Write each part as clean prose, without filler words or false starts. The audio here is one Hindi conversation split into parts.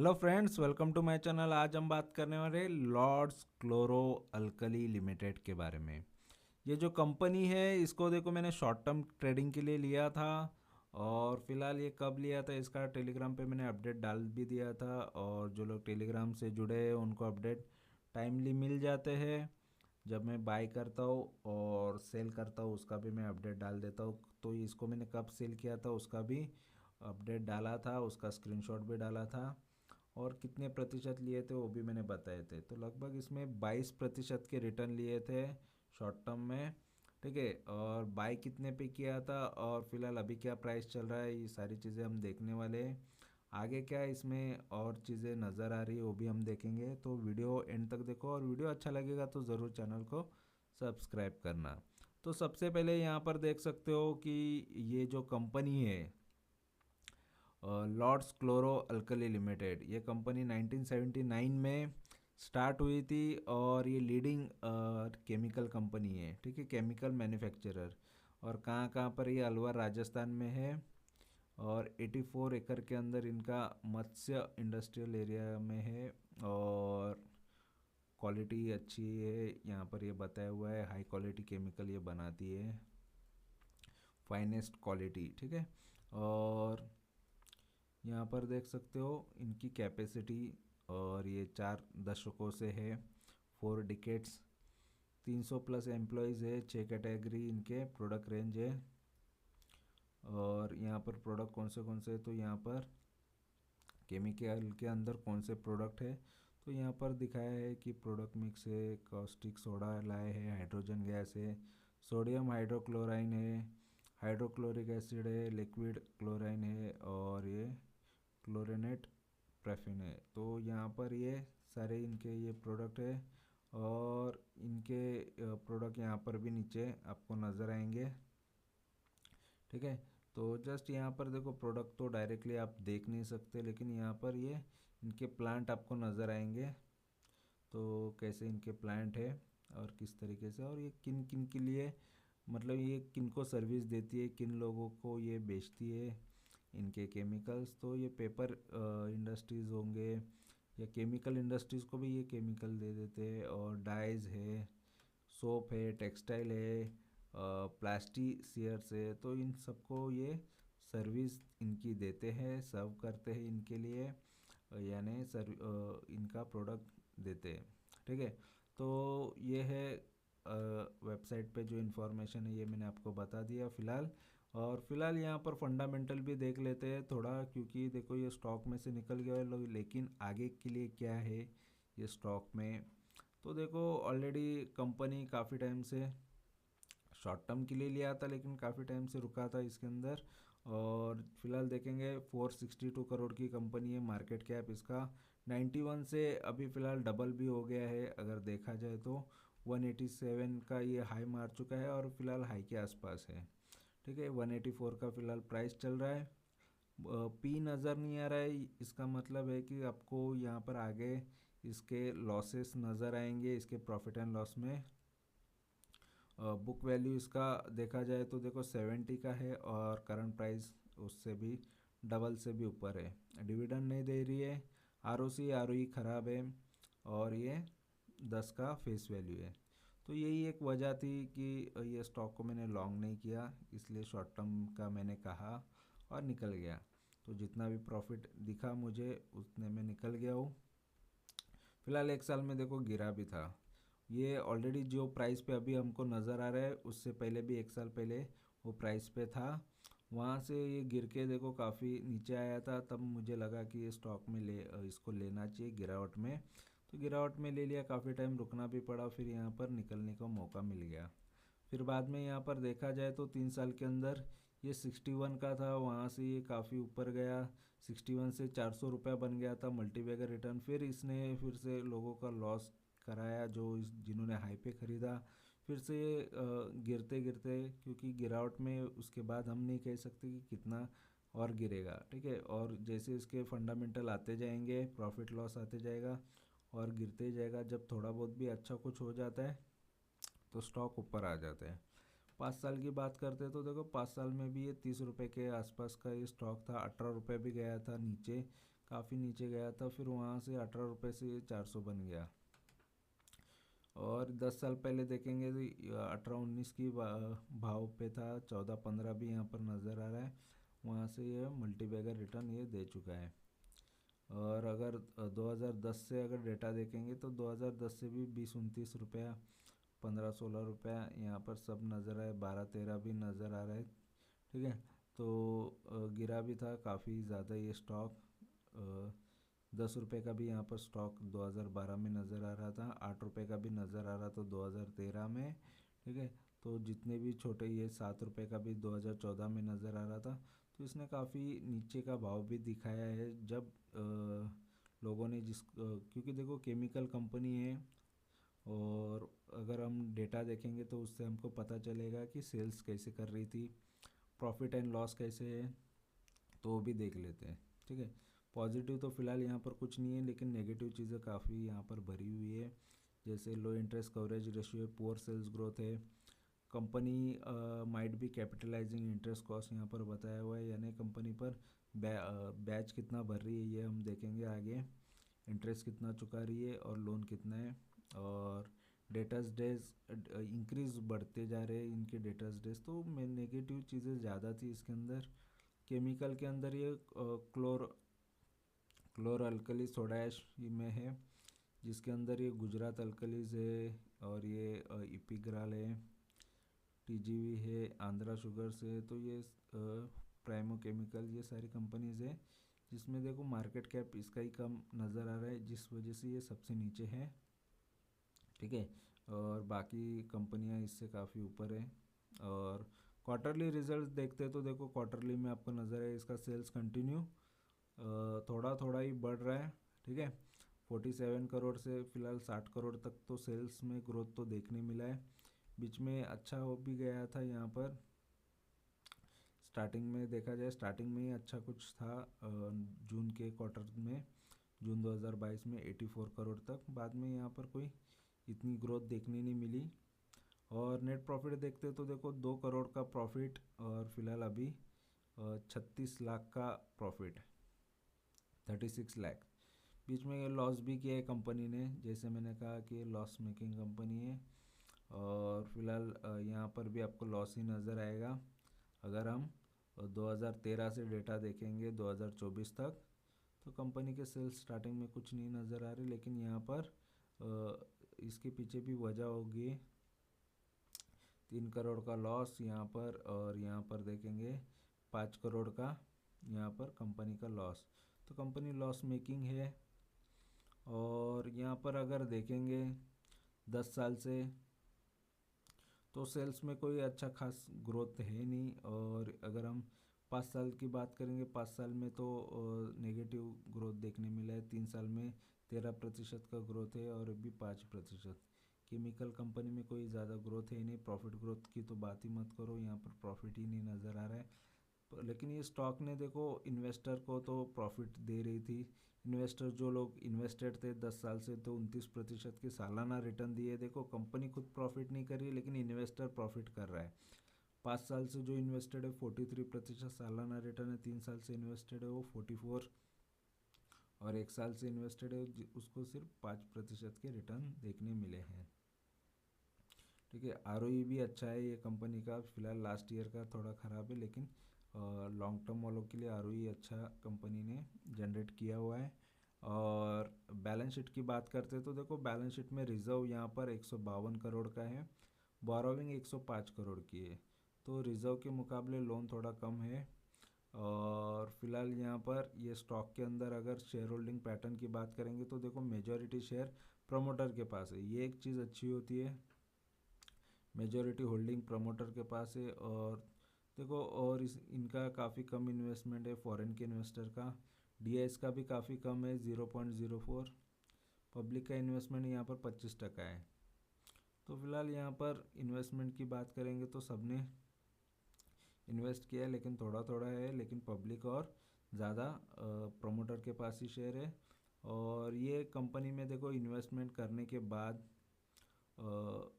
Hello friends, welcome to my channel. आज हम बात करने वाले लॉर्ड्स क्लोरो अल्कली लिमिटेड के बारे में। ये जो कंपनी है इसको देखो, मैंने शॉर्ट टर्म ट्रेडिंग के लिए लिया था। और फिलहाल ये कब लिया था इसका टेलीग्राम पे मैंने अपडेट डाल भी दिया था। और जो लोग टेलीग्राम से जुड़े हैं उनको अपडेट टाइमली मिल जाते हैं। जब मैं बाय करता हूँ और सेल करता हूँ उसका भी मैं अपडेट डाल देता हूँ। तो इसको मैंने कब सेल किया था उसका भी अपडेट डाला था, उसका स्क्रीनशॉट भी डाला था। और कितने प्रतिशत लिए थे वो भी मैंने बताए थे। तो लगभग इसमें 22% के रिटर्न लिए थे शॉर्ट टर्म में। ठीक है, और बाय कितने पे किया था और फिलहाल अभी क्या प्राइस चल रहा है, ये सारी चीज़ें हम देखने वाले हैं। आगे क्या इसमें और चीज़ें नज़र आ रही है वो भी हम देखेंगे। तो वीडियो एंड तक देखो, और वीडियो अच्छा लगेगा तो ज़रूर चैनल को सब्सक्राइब करना। तो सबसे पहले यहाँ पर देख सकते हो कि ये जो कंपनी है लॉर्ड्स क्लोरो अल्कली लिमिटेड, ये कंपनी 1979 में स्टार्ट हुई थी। और ये लीडिंग केमिकल कंपनी है, ठीक है, केमिकल मैन्युफैक्चरर। और कहाँ कहाँ पर ये अलवर राजस्थान में है। और 84 एकड़ के अंदर इनका मत्स्य इंडस्ट्रियल एरिया में है। और क्वालिटी अच्छी है, यहाँ पर ये बताया हुआ है हाई क्वालिटी केमिकल ये बनाती है, फाइनेस्ट क्वालिटी, ठीक है। और यहाँ पर देख सकते हो इनकी कैपेसिटी, और ये 4 दशकों से है, 4 डिकेट्स। 300 प्लस एम्प्लॉयज़ है, 6 कैटेगरी इनके प्रोडक्ट रेंज है। और यहाँ पर प्रोडक्ट कौन से है, तो यहाँ पर केमिकल के अंदर कौन से प्रोडक्ट है तो यहाँ पर दिखाया है कि प्रोडक्ट मिक्स है, कॉस्टिक सोडा लाए है, हाइड्रोजन गैस है, सोडियम हाइड्रोक्लोराइन है, हाइड्रोक्लोरिक एसिड है, लिक्विड क्लोराइन है, और ये क्लोरेनेट प्रेफिन है। तो यहाँ पर ये सारे इनके ये प्रोडक्ट है। और इनके प्रोडक्ट यहाँ पर भी नीचे आपको नज़र आएंगे, ठीक है। तो जस्ट यहाँ पर देखो, प्रोडक्ट तो डायरेक्टली आप देख नहीं सकते, लेकिन यहाँ पर ये इनके प्लांट आपको नज़र आएंगे। तो कैसे इनके प्लांट है और किस तरीके से, और ये किन किन के लिए, मतलब ये किन को सर्विस देती है, किन लोगों को ये बेचती है इनके केमिकल्स। तो ये पेपर इंडस्ट्रीज़ होंगे या केमिकल इंडस्ट्रीज़ को भी ये केमिकल दे देते हैं। और डाइज है, सोप है, टेक्सटाइल है, प्लास्टिसियर्स है, तो इन सबको ये सर्विस इनकी देते हैं, सर्व करते हैं इनके लिए, यानी इनका प्रोडक्ट देते हैं, ठीक है। तो ये है वेबसाइट पे जो इन्फॉर्मेशन है ये मैंने आपको बता दिया फ़िलहाल। और फिलहाल यहाँ पर फंडामेंटल भी देख लेते हैं थोड़ा, क्योंकि देखो ये स्टॉक में से निकल गया है लेकिन आगे के लिए क्या है ये स्टॉक में। तो देखो ऑलरेडी कंपनी काफ़ी टाइम से शॉर्ट टर्म के लिए लिया था, लेकिन काफ़ी टाइम से रुका था इसके अंदर। और फिलहाल देखेंगे 462 करोड़ की कंपनी है, मार्केट कैप इसका 91 से अभी फ़िलहाल डबल भी हो गया है। अगर देखा जाए तो 187 का ये हाई मार चुका है और फिलहाल हाई के आसपास है, ठीक है। 184 का फिलहाल प्राइस चल रहा है। पी नज़र नहीं आ रहा है, इसका मतलब है कि आपको यहाँ पर आगे इसके लॉसेस नज़र आएंगे इसके प्रॉफिट एंड लॉस में। बुक वैल्यू इसका देखा जाए तो देखो 70 का है, और करंट प्राइस उससे भी डबल से भी ऊपर है। डिविडेंड नहीं दे रही है, आर ओ ई ख़राब है, और ये 10 का फेस वैल्यू है। तो यही एक वजह थी कि ये स्टॉक को मैंने लॉन्ग नहीं किया, इसलिए शॉर्ट टर्म का मैंने कहा और निकल गया। तो जितना भी प्रॉफिट दिखा मुझे उतने में निकल गया हूँ। फिलहाल एक साल में देखो गिरा भी था, ये ऑलरेडी जो प्राइस पे अभी हमको नज़र आ रहा है उससे पहले भी एक साल पहले वो प्राइस पे था। वहाँ से ये गिर के देखो काफ़ी नीचे आया था, तब मुझे लगा कि ये स्टॉक में इसको लेना चाहिए गिरावट में। तो गिरावट में ले लिया, काफ़ी टाइम रुकना भी पड़ा, फिर यहाँ पर निकलने का मौका मिल गया। फिर बाद में यहाँ पर देखा जाए तो 3 साल के अंदर ये 61 का था, वहाँ से ये काफ़ी ऊपर गया, 61 से 400 रुपया बन गया था मल्टीबैगर रिटर्न। फिर इसने फिर से लोगों का लॉस कराया जो जिन्होंने हाई पे ख़रीदा। फिर से गिरते गिरते, क्योंकि गिरावट में उसके बाद हम नहीं कह सकते कि कितना और गिरेगा, ठीक है। और जैसे इसके फंडामेंटल आते जाएंगे प्रॉफिट लॉस आते जाएगा और गिरते जाएगा। जब थोड़ा बहुत भी अच्छा कुछ हो जाता है तो स्टॉक ऊपर आ जाते हैं। 5 साल की बात करते हैं तो देखो 5 साल में भी ये 30 रुपये के आसपास का ये स्टॉक था, 18 रुपये भी गया था नीचे काफ़ी नीचे गया था, फिर वहाँ से 18 रुपये से 400 बन गया। और 10 साल पहले देखेंगे तो 18-19 की भाव पे था, 14-15 भी यहाँ पर नज़र आ रहा है। वहाँ से ये मल्टीबैगर रिटर्न ये दे चुका है। और अगर 2010 से अगर डेटा देखेंगे तो 2010 से भी 20-29 रुपया, 15-16 रुपया यहाँ पर सब नज़र आए, 12-13 भी नज़र आ रहा है। ठीक है, तो गिरा भी था काफ़ी ज़्यादा ये स्टॉक। 10 रुपये का भी यहाँ पर स्टॉक 2012 में नज़र आ रहा था, 8 रुपये का भी नज़र आ रहा था 2013 में। ठीक है, तो जितने भी छोटे, ये 7 रुपये का भी 2014 में नज़र आ रहा था। तो इसने काफ़ी नीचे का भाव भी दिखाया है जब लोगों ने क्योंकि देखो केमिकल कंपनी है, और अगर हम डेटा देखेंगे तो उससे हमको पता चलेगा कि सेल्स कैसे कर रही थी, प्रॉफिट एंड लॉस कैसे है, तो वो भी देख लेते हैं। ठीक है, पॉजिटिव तो फिलहाल यहाँ पर कुछ नहीं है, लेकिन नेगेटिव चीज़ें काफ़ी यहाँ पर भरी हुई है। जैसे low interest coverage ratio, poor sales growth है, company might be capitalising interest cost यहाँ पर बताया हुआ है, यानी कंपनी पर बैच कितना भर रही है ये हम देखेंगे आगे, इंटरेस्ट कितना चुका रही है और लोन कितना है। और डेटर्स डेज इंक्रीज बढ़ते जा रहे हैं इनके डेटर्स डेज। तो मैं नेगेटिव चीज़ें ज़्यादा थी इसके अंदर। केमिकल के अंदर ये क्लोर अल्कली सोडा ऐश में है, जिसके अंदर ये गुजरात अल्कलीज है, और ये इपिग्राल है, टीजीवी है, आंध्रा शुगर्स है। तो ये प्राइमो केमिकल, ये सारी कंपनीज है जिसमें देखो मार्केट कैप इसका ही कम नज़र आ रहा है, जिस वजह से ये सबसे नीचे है। ठीक है, और बाकी कंपनियां इससे काफ़ी ऊपर है। और क्वार्टरली रिजल्ट देखते हैं तो देखो क्वार्टरली में आपको नज़र है इसका सेल्स कंटिन्यू थोड़ा थोड़ा ही बढ़ रहा है। ठीक है, 47 करोड़ से फिलहाल 60 करोड़ तक तो सेल्स में ग्रोथ तो देखने मिला है। बीच में अच्छा हो भी गया था यहाँ पर, स्टार्टिंग में देखा जाए स्टार्टिंग में ही अच्छा कुछ था जून के क्वार्टर में, जून 2022 में 84 करोड़ तक। बाद में यहाँ पर कोई इतनी ग्रोथ देखने नहीं मिली। और नेट प्रॉफिट देखते तो देखो 2 करोड़ का प्रॉफिट, और फिलहाल अभी 36 लाख का प्रॉफिट, 36 लाख। बीच में ये लॉस भी किया है कंपनी ने, जैसे मैंने कहा कि लॉस मेकिंग कंपनी है। और फिलहाल यहाँ पर भी आपको लॉस ही नज़र आएगा अगर हम 2013 से डेटा देखेंगे 2024 तक। तो कंपनी के सेल्स स्टार्टिंग में कुछ नहीं नज़र आ रहे, लेकिन यहाँ पर इसके पीछे भी वजह होगी, 3 करोड़ का लॉस यहाँ पर, और यहाँ पर देखेंगे 5 करोड़ का यहाँ पर कंपनी का लॉस। तो कंपनी लॉस मेकिंग है। और यहाँ पर अगर देखेंगे 10 साल से तो सेल्स में कोई अच्छा खास ग्रोथ है नहीं। और अगर हम 5 साल की बात करेंगे, 5 साल में तो नेगेटिव ग्रोथ देखने मिला है। 3 साल में 13% का ग्रोथ है, और अभी 5%। केमिकल कंपनी में कोई ज़्यादा ग्रोथ है नहीं। प्रॉफिट ग्रोथ की तो बात ही मत करो, यहाँ पर प्रॉफिट ही नहीं नज़र आ रहा है। लेकिन ये स्टॉक ने देखो इन्वेस्टर को तो प्रॉफिट दे रही थी। इन्वेस्टर जो लोग इन्वेस्टेड थे 10 साल से, तो 29% के सालाना रिटर्न दिए। देखो कंपनी खुद प्रॉफिट नहीं कर रही है, लेकिन इन्वेस्टर प्रॉफिट कर रहा है। 5 साल से जो इन्वेस्टेड है 43% सालाना रिटर्न है, 3 साल से इन्वेस्टेड है वो 44, और 1 साल से इन्वेस्टेड है उसको सिर्फ 5% के रिटर्न देखने मिले हैं। ठीक है, आरओई भी अच्छा है ये कंपनी का। फिलहाल लास्ट ईयर का थोड़ा ख़राब है, लेकिन लॉन्ग टर्म वालों के लिए आरओई अच्छा कंपनी ने जनरेट किया हुआ है। और बैलेंस शीट की बात करते हैं तो देखो बैलेंस शीट में रिज़र्व यहाँ पर 152 करोड़ का है, बोरोविंग 105 करोड़ की है। तो रिज़र्व के मुकाबले लोन थोड़ा कम है। और फिलहाल यहाँ पर ये स्टॉक के अंदर अगर शेयर होल्डिंग पैटर्न की बात करेंगे तो देखो मेजॉरिटी शेयर प्रमोटर के पास है, ये एक चीज़ अच्छी होती है, मेजॉरिटी होल्डिंग प्रमोटर के पास है। और देखो और इनका काफ़ी कम इन्वेस्टमेंट है फॉरेन के इन्वेस्टर का, डीआईएस का भी काफ़ी कम है 0.04, पब्लिक का इन्वेस्टमेंट यहाँ पर 25% है। तो फिलहाल यहाँ पर इन्वेस्टमेंट की बात करेंगे तो सबने इन्वेस्ट किया है, लेकिन थोड़ा थोड़ा है, लेकिन पब्लिक और ज़्यादा प्रमोटर के पास ही शेयर है। और ये कंपनी में देखो इन्वेस्टमेंट करने के बाद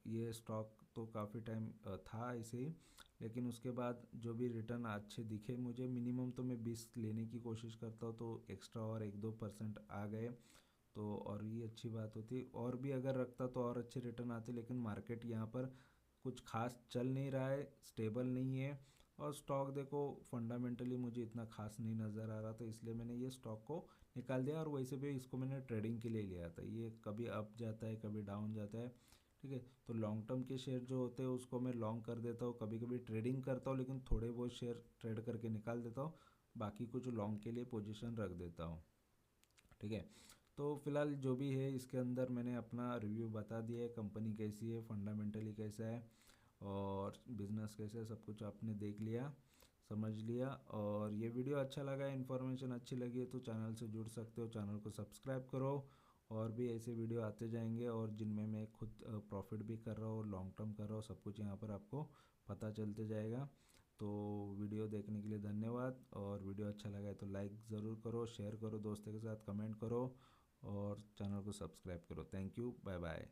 ये स्टॉक तो काफ़ी टाइम था ऐसे ही, लेकिन उसके बाद जो भी रिटर्न अच्छे दिखे मुझे, मिनिमम तो मैं 20 लेने की कोशिश करता हूँ, तो एक्स्ट्रा और 1-2% आ गए तो और ये अच्छी बात होती। और भी अगर रखता तो और अच्छे रिटर्न आते, लेकिन मार्केट यहाँ पर कुछ खास चल नहीं रहा है, स्टेबल नहीं है। और स्टॉक देखो फंडामेंटली मुझे इतना खास नहीं नज़र आ रहा, तो इसलिए मैंने ये स्टॉक को निकाल दिया। और वैसे भी इसको मैंने ट्रेडिंग के लिए लिया था, ये कभी अप जाता है कभी डाउन जाता है, ठीक है। तो लॉन्ग टर्म के शेयर जो होते हैं उसको मैं लॉन्ग कर देता हूँ, कभी कभी ट्रेडिंग करता हूँ, लेकिन थोड़े बहुत शेयर ट्रेड करके निकाल देता हूँ, बाकी कुछ लॉन्ग के लिए पोजीशन रख देता हूँ, ठीक है। तो फिलहाल जो भी है इसके अंदर मैंने अपना रिव्यू बता दिया है, कंपनी कैसी है, फंडामेंटली कैसा है और बिजनेस कैसा है, सब कुछ आपने देख लिया, समझ लिया। और ये वीडियो अच्छा लगा, इन्फॉर्मेशन अच्छी लगी है तो चैनल से जुड़ सकते हो, चैनल को सब्सक्राइब करो। और भी ऐसे वीडियो आते जाएंगे और जिनमें मैं खुद प्रॉफिट भी कर रहा हूँ, लॉन्ग टर्म कर रहा हूँ, सब कुछ यहाँ पर आपको पता चलते जाएगा। तो वीडियो देखने के लिए धन्यवाद। और वीडियो अच्छा लगा है तो लाइक ज़रूर करो, शेयर करो दोस्तों के साथ, कमेंट करो और चैनल को सब्सक्राइब करो। Thank you, bye bye.